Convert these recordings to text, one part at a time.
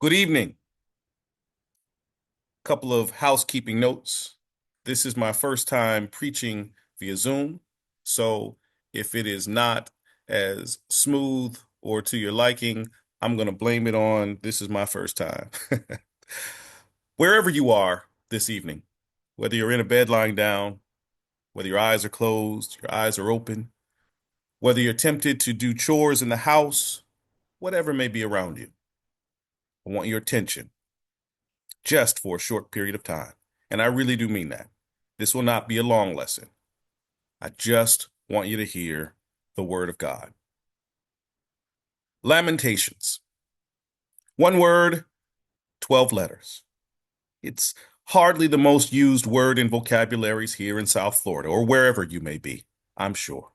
Good evening. Couple of housekeeping notes. This is my first time preaching via Zoom, so if it is not as smooth or to your liking, I'm going to blame it on this is my first time. Wherever you are this evening, whether you're in a bed lying down, whether your eyes are closed, your eyes are open, whether you're tempted to do chores in the house, whatever may be around you, I want your attention just for a short period of time. And I really do mean that. This will not be a long lesson. I just want you to hear the word of God. Lamentations. One word, 12 letters. It's hardly the most used word in vocabularies here in South Florida or wherever you may be, I'm sure.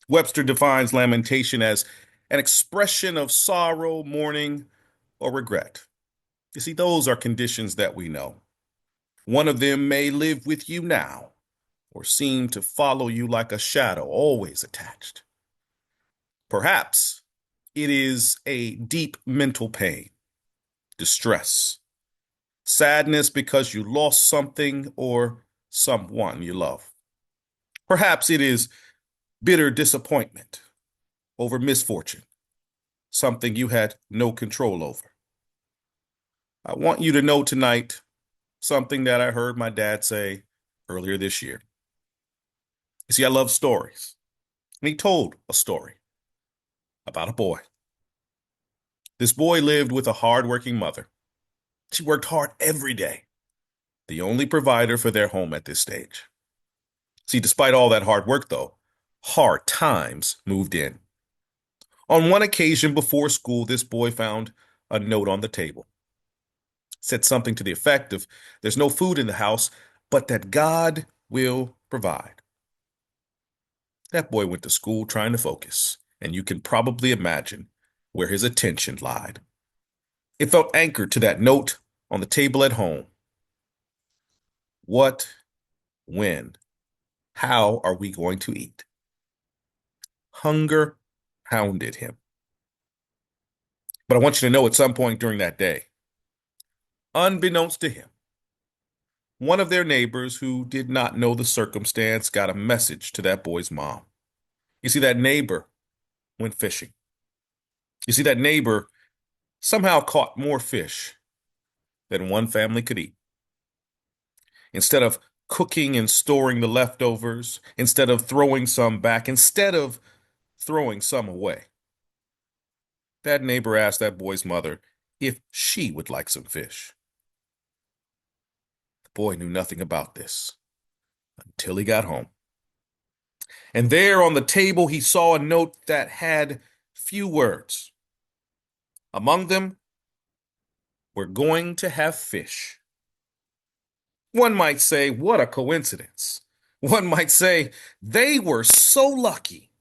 Webster defines lamentation as an expression of sorrow, mourning, or regret. You see, those are conditions that we know. One of them may live with you now or seem to follow you like a shadow, always attached. Perhaps it is a deep mental pain, distress, sadness because you lost something or someone you love. Perhaps it is bitter disappointment over misfortune, something you had no control over. I want you to know tonight something that I heard my dad say earlier this year. You see, I love stories. And he told a story about a boy. This boy lived with a hardworking mother. She worked hard every day, the only provider for their home at this stage. See, despite all that hard work, though, hard times moved in. On one occasion before school, this boy found a note on the table. It said something to the effect of, "There's no food in the house, but that God will provide." That boy went to school trying to focus, and you can probably imagine where his attention lied. It felt anchored to that note on the table at home. What, when, how are we going to eat? Hunger pounded him. But I want you to know at some point during that day, unbeknownst to him, one of their neighbors who did not know the circumstance got a message to that boy's mom. You see, that neighbor went fishing. You see, that neighbor somehow caught more fish than one family could eat. Instead of cooking and storing the leftovers, instead of throwing some back, instead of throwing some away, that neighbor asked that boy's mother if she would like some fish. The boy knew nothing about this until he got home. And there on the table, he saw a note that had few words. Among them, "We're going to have fish." One might say, what a coincidence. One might say, they were so lucky.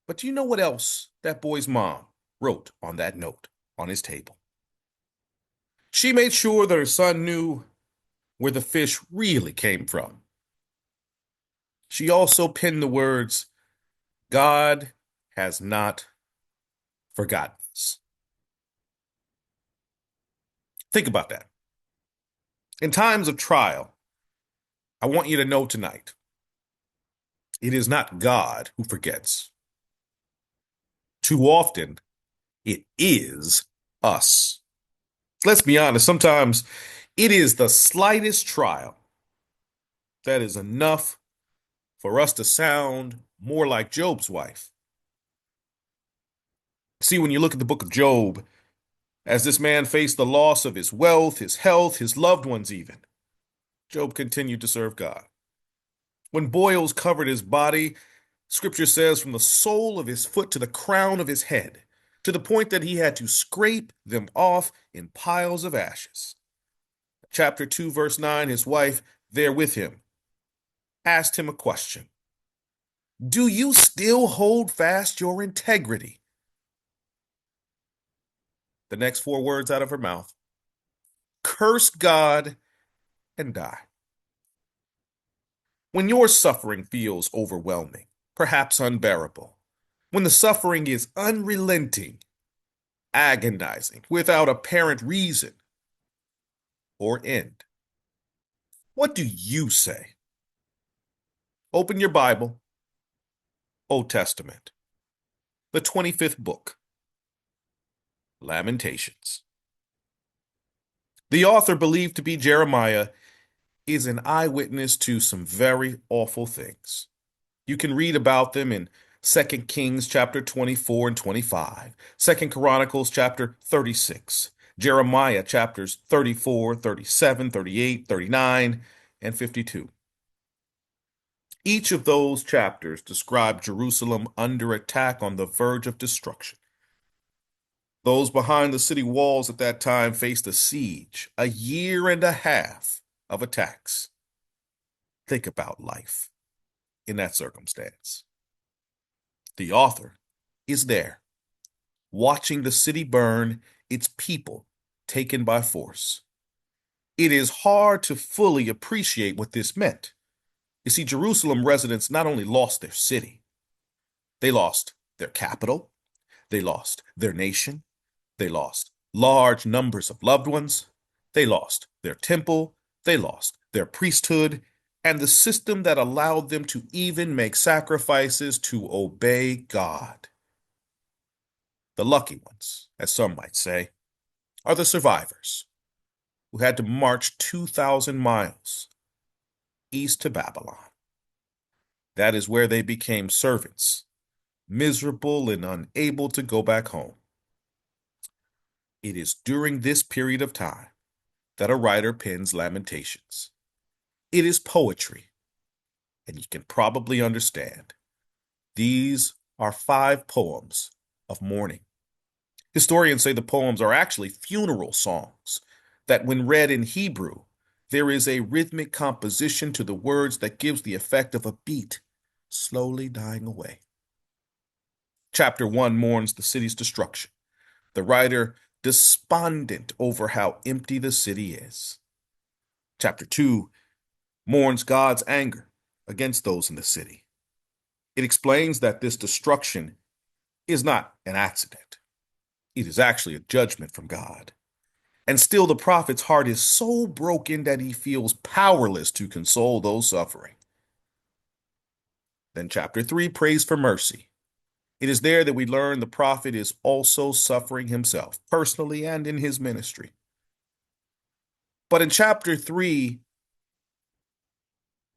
But do you know what else that boy's mom wrote on that note on his table? She made sure that her son knew where the fish really came from. She also penned the words, "God has not forgotten us." Think about that. In times of trial, I want you to know tonight, it is not God who forgets. Too often, it is us. Let's be honest, sometimes it is the slightest trial that is enough for us to sound more like Job's wife. See, when you look at the book of Job, as this man faced the loss of his wealth, his health, his loved ones even, Job continued to serve God. When boils covered his body, Scripture says from the sole of his foot to the crown of his head, to the point that he had to scrape them off in piles of ashes. Chapter 2, verse 9, his wife, there with him, asked him a question. "Do you still hold fast your integrity?" The next four words out of her mouth, "Curse God and die." When your suffering feels overwhelming, perhaps unbearable, when the suffering is unrelenting, agonizing, without apparent reason or end. What do you say? Open your Bible, Old Testament, the 25th book, Lamentations. The author, believed to be Jeremiah, is an eyewitness to some very awful things. You can read about them in 2 Kings chapter 24 and 25, 2 Chronicles chapter 36, Jeremiah chapters 34, 37, 38, 39, and 52. Each of those chapters describe Jerusalem under attack on the verge of destruction. Those behind the city walls at that time faced a siege, a year and a half of attacks. Think about life in that circumstance. The author is there, watching the city burn, its people taken by force. It is hard to fully appreciate what this meant. You see, Jerusalem residents not only lost their city, they lost their capital, they lost their nation, they lost large numbers of loved ones, they lost their temple, they lost their priesthood, and the system that allowed them to even make sacrifices to obey God. The lucky ones, as some might say, are the survivors who had to march 2,000 miles east to Babylon. That is where they became servants, miserable and unable to go back home. It is during this period of time that a writer pens Lamentations. It is poetry, and you can probably understand. These are 5 poems of mourning. Historians say the poems are actually funeral songs, that when read in Hebrew, there is a rhythmic composition to the words that gives the effect of a beat slowly dying away. Chapter 1 mourns the city's destruction, the writer despondent over how empty the city is. Chapter 2 mourns God's anger against those in the city. It explains that this destruction is not an accident. It is actually a judgment from God. And still the prophet's heart is so broken that he feels powerless to console those suffering. Then chapter 3 prays for mercy. It is there that we learn the prophet is also suffering himself, personally and in his ministry. But in chapter 3,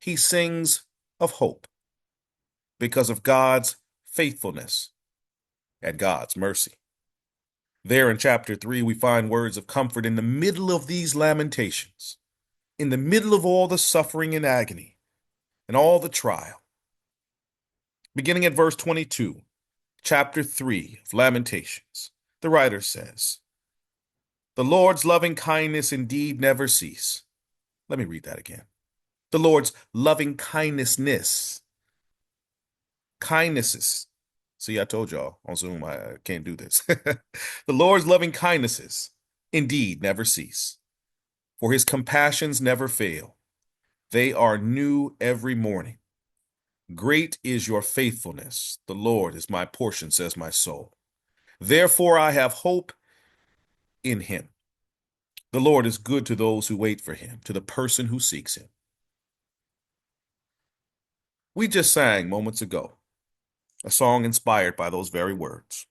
he sings of hope because of God's faithfulness and God's mercy. There in chapter 3, we find words of comfort in the middle of these lamentations, in the middle of all the suffering and agony and all the trial. Beginning at verse 22, chapter 3 of Lamentations, the writer says, "The Lord's loving kindness indeed never cease." Let me read that again. The Lord's loving kindnesses. See, I told y'all on Zoom I can't do this. The Lord's loving kindnesses indeed never cease, for his compassions never fail. They are new every morning. Great is your faithfulness. The Lord is my portion, says my soul. Therefore I have hope in him. The Lord is good to those who wait for him, to the person who seeks him. We just sang moments ago a song inspired by those very words.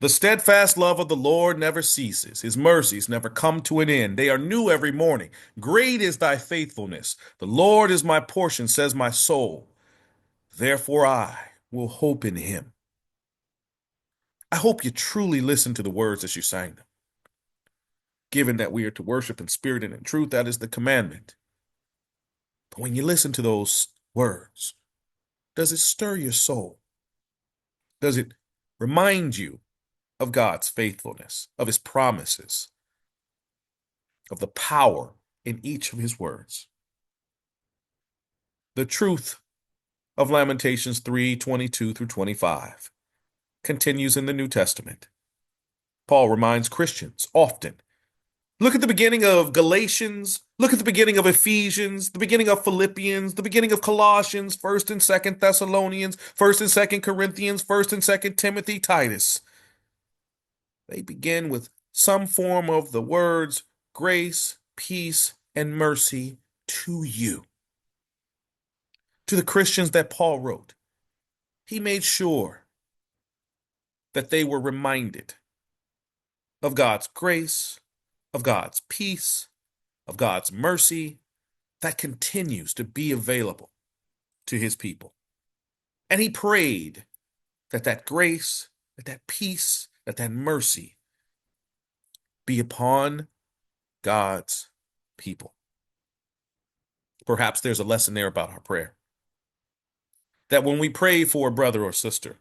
The steadfast love of the Lord never ceases. His mercies never come to an end. They are new every morning. Great is thy faithfulness. The Lord is my portion, says my soul. Therefore I will hope in him. I hope you truly listen to the words as you sang them. Given that we are to worship in spirit and in truth, that is the commandment. But when you listen to those words, does it stir your soul? Does it remind you of God's faithfulness, of his promises, of the power in each of his words? The truth of Lamentations 3:22 through 25 continues in the New Testament. Paul reminds Christians often, look at the beginning of Galatians, look at the beginning of Ephesians, the beginning of Philippians, the beginning of Colossians, 1st and 2nd Thessalonians, 1st and 2nd Corinthians, 1st and 2nd Timothy, Titus. They begin with some form of the words grace, peace, and mercy to you. To the Christians that Paul wrote, he made sure that they were reminded of God's grace, of God's peace, of God's mercy that continues to be available to his people. And he prayed that that grace, that peace, that mercy be upon God's people. Perhaps there's a lesson there about our prayer. That when we pray for a brother or sister,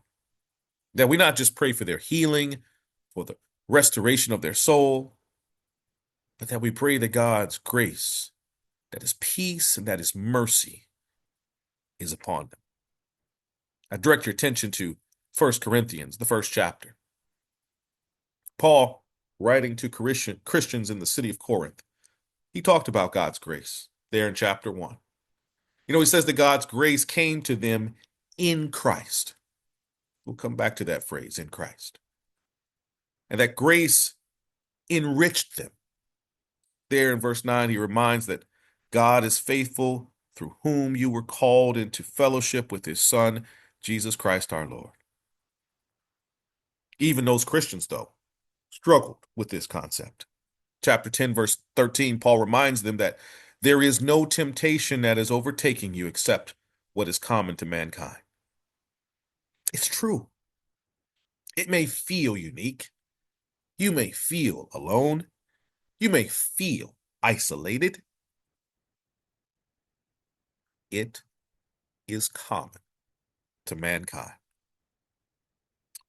that we not just pray for their healing, for the restoration of their soul, but that we pray that God's grace, that his peace, and that his mercy is upon them. I direct your attention to 1 Corinthians, the first chapter. Paul, writing to Christians in the city of Corinth, he talked about God's grace there in chapter 1. He says that God's grace came to them in Christ. We'll come back to that phrase, in Christ. And that grace enriched them. There in verse 9, he reminds that God is faithful, through whom you were called into fellowship with his Son, Jesus Christ our Lord. Even those Christians, though, struggled with this concept. Chapter 10, verse 13, Paul reminds them that there is no temptation that is overtaking you except what is common to mankind. It's true. It may feel unique. You may feel alone. You may feel isolated. It is common to mankind.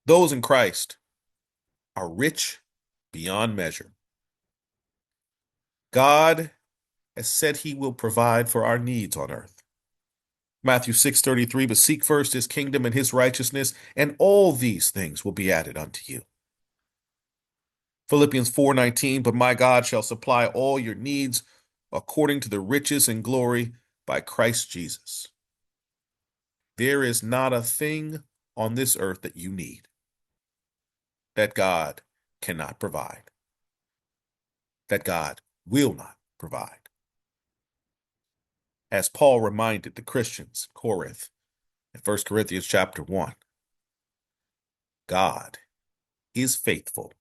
Those in Christ are rich beyond measure. God has said he will provide for our needs on earth. Matthew 6:33, but seek first his kingdom and his righteousness, and all these things will be added unto you. Philippians 4:19, but my God shall supply all your needs according to the riches and glory by Christ Jesus. There is not a thing on this earth that you need that God cannot provide, that God will not provide. As Paul reminded the Christians in Corinth in 1 Corinthians chapter 1, God is faithful.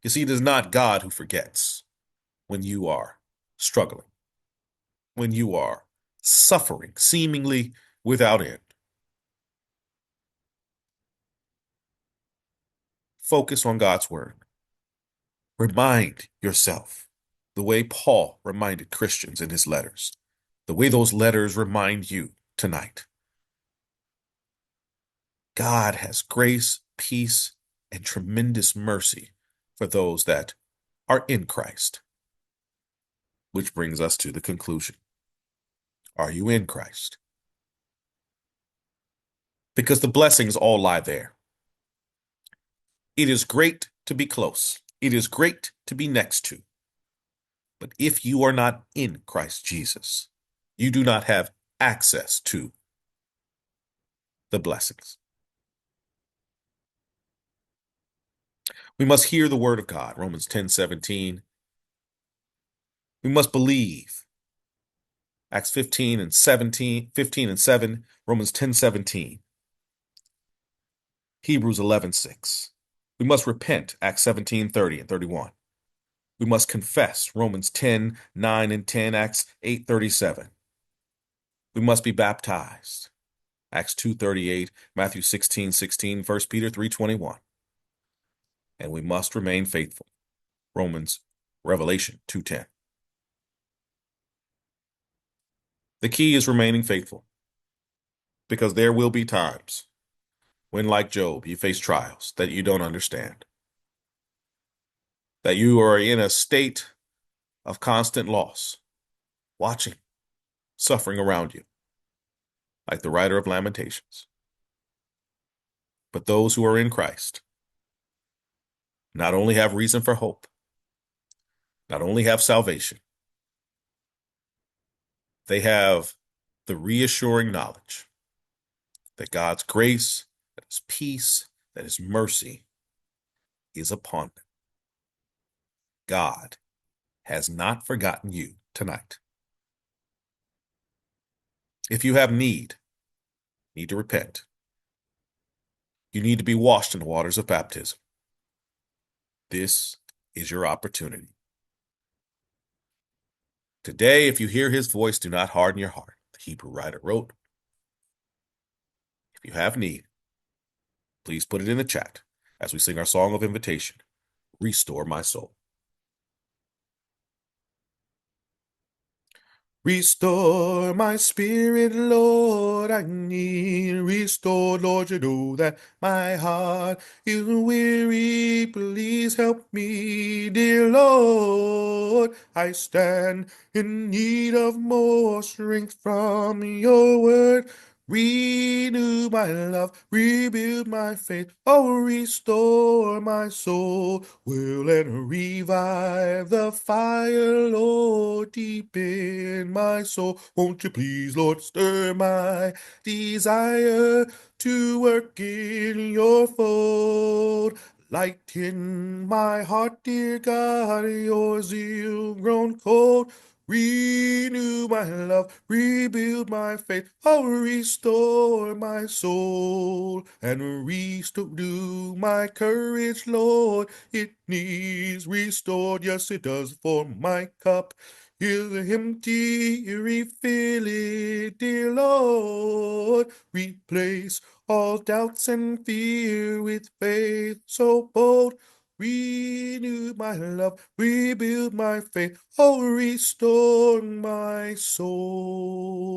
You see, it is not God who forgets when you are struggling, when you are suffering seemingly without end. Focus on God's word. Remind yourself the way Paul reminded Christians in his letters, the way those letters remind you tonight. God has grace, peace, and tremendous mercy for those that are in Christ. Which brings us to the conclusion. Are you in Christ? Because the blessings all lie there. It is great to be close. It is great to be next to. But if you are not in Christ Jesus, you do not have access to the blessings. We must hear the word of God, Romans 10:17. We must believe, Acts 15 and 7, Romans 10:17. Hebrews 11:6. We must repent, Acts 17:30 and 31. We must confess, Romans 10:9 and 10, Acts 8:37. We must be baptized, Acts 2:38, Matthew 16:16, 1 Peter 3:21. And we must remain faithful, Revelation 2:10. The key is remaining faithful, because there will be times when, like Job, you face trials that you don't understand, that you are in a state of constant loss, watching, suffering around you, like the writer of Lamentations. But those who are in Christ not only have reason for hope, not only have salvation, they have the reassuring knowledge that God's grace, that his peace, that his mercy is upon them. God has not forgotten you tonight. If you have need to repent, you need to be washed in the waters of baptism, this is your opportunity. Today, if you hear his voice, do not harden your heart. The Hebrew writer wrote, if you have need, please put it in the chat as we sing our song of invitation, Restore My Soul. Restore my spirit, Lord, I need restored, Lord, you know that my heart is weary, please help me, dear Lord, I stand in need of more strength from your word. Renew my love, rebuild my faith, oh, restore my soul, will and revive the fire, Lord, deep in my soul. Won't you please, Lord, stir my desire to work in your fold. Lighten my heart, dear God, your zeal grown cold. Renew my love, rebuild my faith, oh, restore my soul, and restore my courage, Lord. It needs restored, yes it does, for my cup is empty, refill it, dear Lord. Replace all doubts and fear with faith so bold. Renew my love, rebuild my faith, oh, restore my soul.